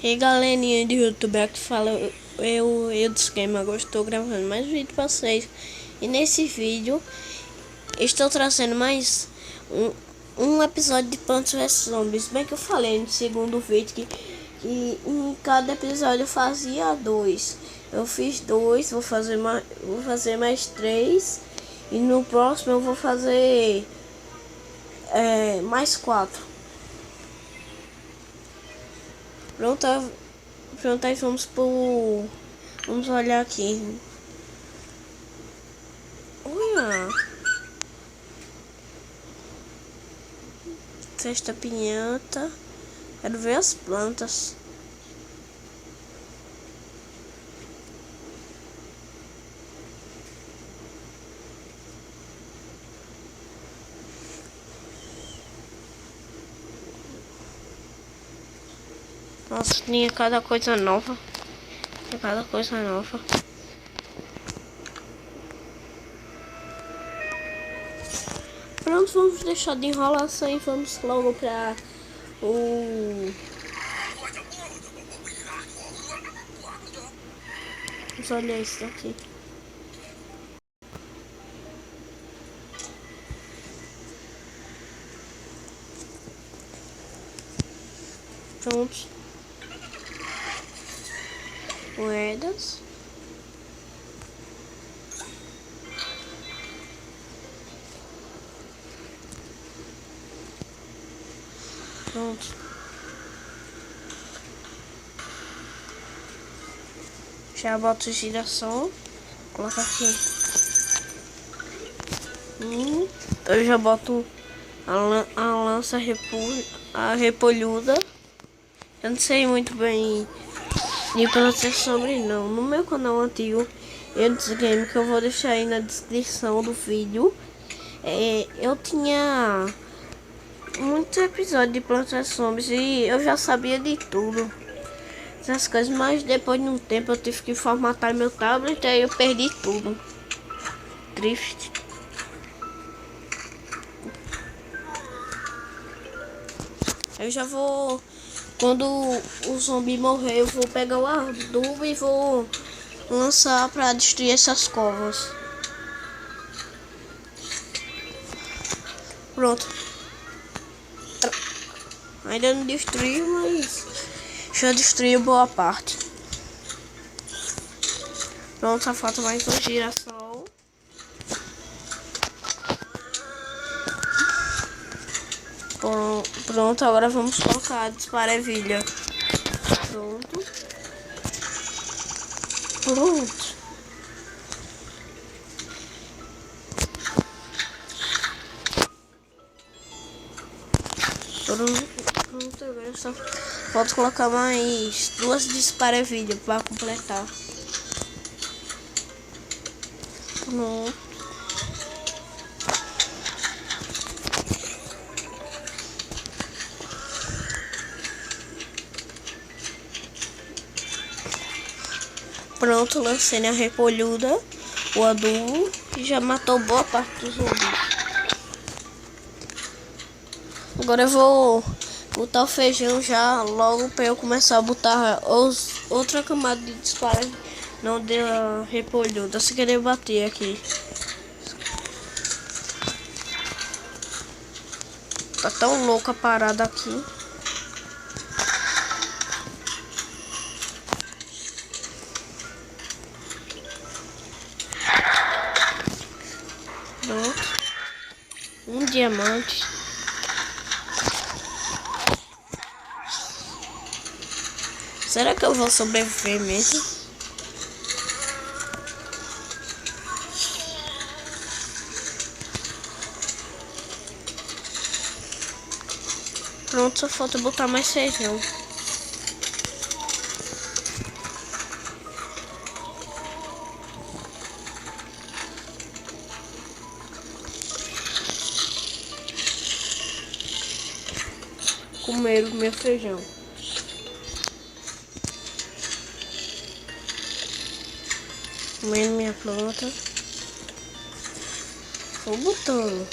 E aí, galerinha do YouTube, aqui fala eu desse game. Agora estou gravando mais vídeo para vocês. E nesse vídeo estou trazendo mais um episódio de Plants vs Zombies. Bem que eu falei no segundo vídeo que em cada episódio eu fazia dois. Eu fiz dois, vou fazer mais três. E no próximo eu vou fazer mais quatro. Pronto, aí vamos olhar aqui. Olha, cesta pinhata. Quero ver as plantas. Nossa, tinha cada coisa nova. Pronto, vamos deixar de enrolação e vamos logo para o... Vamos olhar isso daqui. Pronto. Moedas. Pronto. Já boto girassol. Coloca aqui. Eu já boto a lança repolhuda. Eu não sei muito bem de proteção sobre não. No meu canal antigo, eu desse game, que eu vou deixar aí na descrição do vídeo, eu tinha muitos episódios de Plants vs Zombies e eu já sabia de tudo, essas coisas, mas depois de um tempo eu tive que formatar meu tablet e aí eu perdi tudo. Triste. Eu já vou, quando o zumbi morrer, eu vou pegar o adubo e vou lançar para destruir essas covas. Pronto. Ainda não destruí, mas já destruiu boa parte. Pronto, só falta mais um girassol. Pronto, agora vamos colocar a disparevilha. Pronto. Pronto, agora só falta colocar mais duas disparevilha para completar. Pronto. Pronto, lancei na repolhuda o adubo e já matou boa parte dos zumbis. Agora eu vou botar o feijão já logo para eu começar a botar outra camada de disparo. Não deu a repolhuda, se querer bater aqui. Tá tão louca a parada aqui. Pronto. Um diamante. Será que eu vou sobreviver mesmo? Pronto, só falta botar mais feijão. Comer o meu feijão. Comendo minha planta. Vou botando.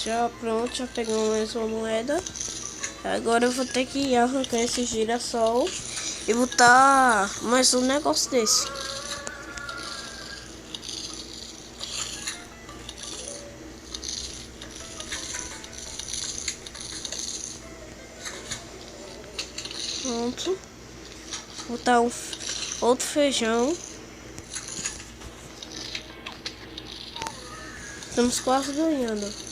Já pronto, já pegamos mais uma moeda. Agora eu vou ter que arrancar esse girassol e botar mais um negócio desse. Pronto. Botar outro feijão. Estamos quase ganhando.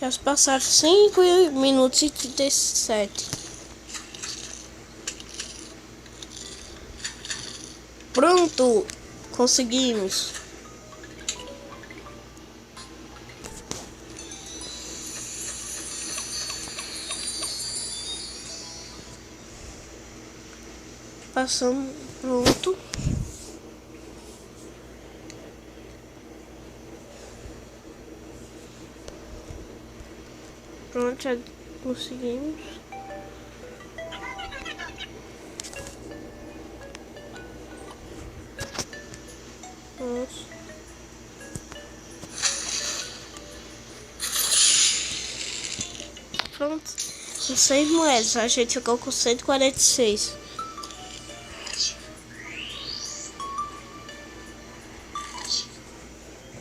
Já se passaram 5 minutos e 37. Pronto! Conseguimos. Passamos. Pronto. Pronto, já conseguimos. Pronto. Pronto. Com 6 moedas, a gente ficou com 146.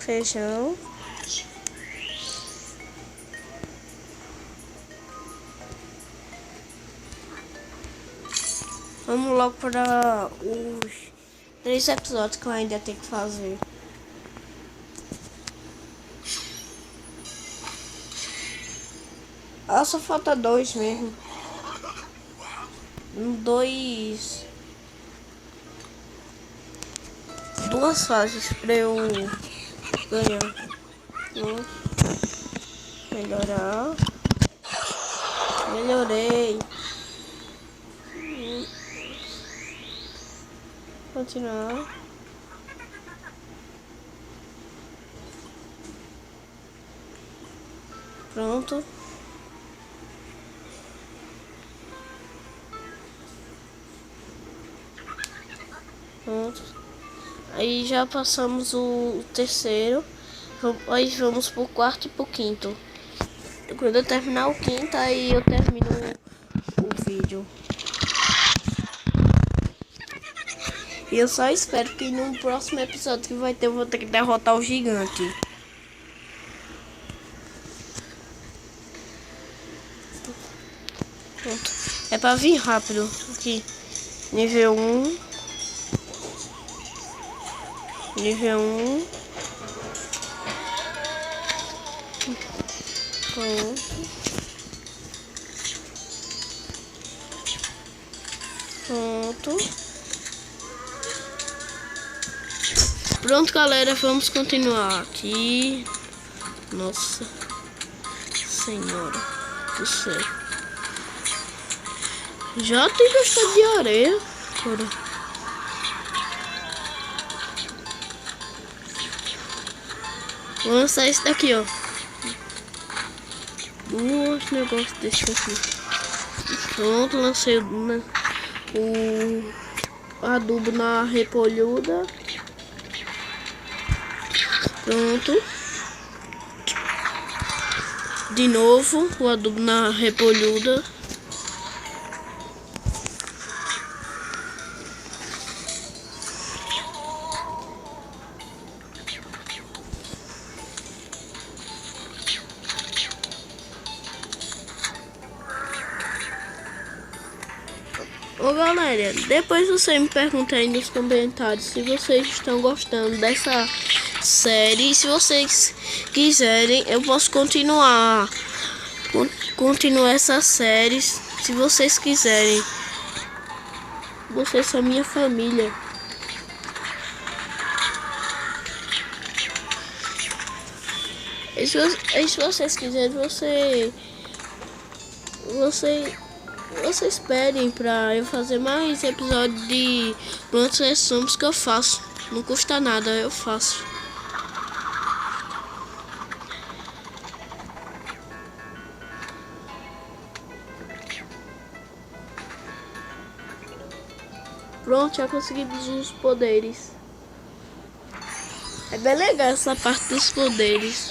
Feijão. Vamos logo para os 3 episódios que eu ainda tenho que fazer. Ah, só falta 2 mesmo. 2 fases para eu ganhar. Melhorar. Melhorei. Continuar. Pronto. Pronto. Aí já passamos o terceiro. Aí vamos pro quarto e pro quinto. Quando eu terminar o quinto, aí eu termino o vídeo. E eu só espero que no próximo episódio que vai ter, eu vou ter que derrotar o gigante. Pronto. É pra vir rápido. Aqui. Nível 1. Nível 1. Pronto. Pronto. Pronto, galera, vamos continuar aqui. Nossa Senhora do céu. Já tem gastado de areia. Bora. Vou lançar esse daqui, ó. 2 negócios desse aqui. Pronto, lancei o adubo na repolhuda. Pronto. De novo o adubo na repolhuda. Ô galera, depois você me pergunta aí nos comentários se vocês estão gostando dessa série. E se vocês quiserem, eu posso continuar essa série. Se vocês quiserem. Vocês são minha família. E se vocês quiserem, vocês esperem pra eu fazer mais episódios de Plantas vs Zombies que eu faço. Não custa nada, eu faço. Pronto, já consegui os poderes. É bem legal essa parte dos poderes.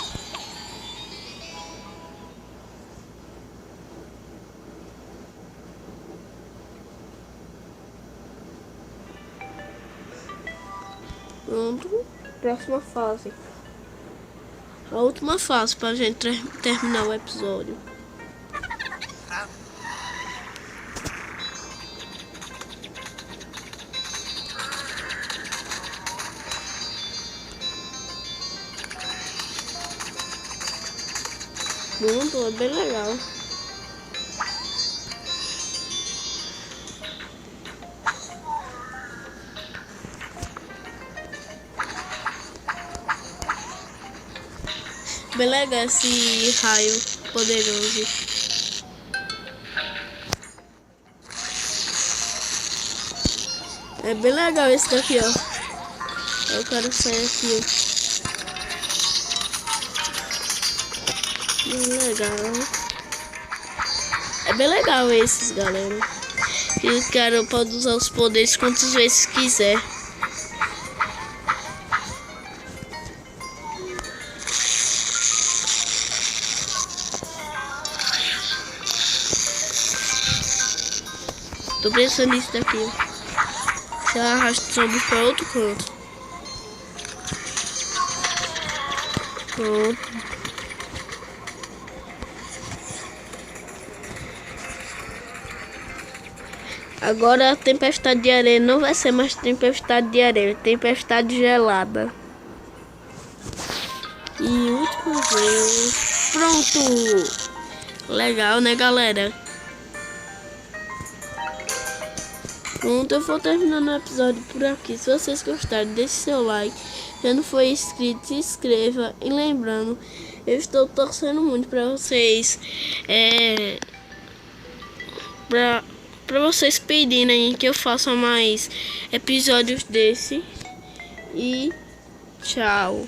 Pronto, próxima fase. A última fase pra gente terminar o episódio. Pronto, é bem legal. Bem legal esse raio poderoso. É bem legal esse daqui, ó. Eu quero sair aqui. Bem legal. É bem legal esses, galera. E o cara pode usar os poderes quantas vezes quiser. Tô pensando nisso daqui. Se ela arrasta o zumbi para outro canto. Pronto. Agora a tempestade de areia não vai ser mais tempestade de areia, tempestade gelada. E última vez. Pronto! Legal, né, galera? Pronto, eu vou terminando o episódio por aqui. Se vocês gostaram, deixe seu like. Se não for inscrito, se inscreva. E lembrando, eu estou torcendo muito para vocês. Para vocês pedirem que eu faça mais episódios desse. E tchau.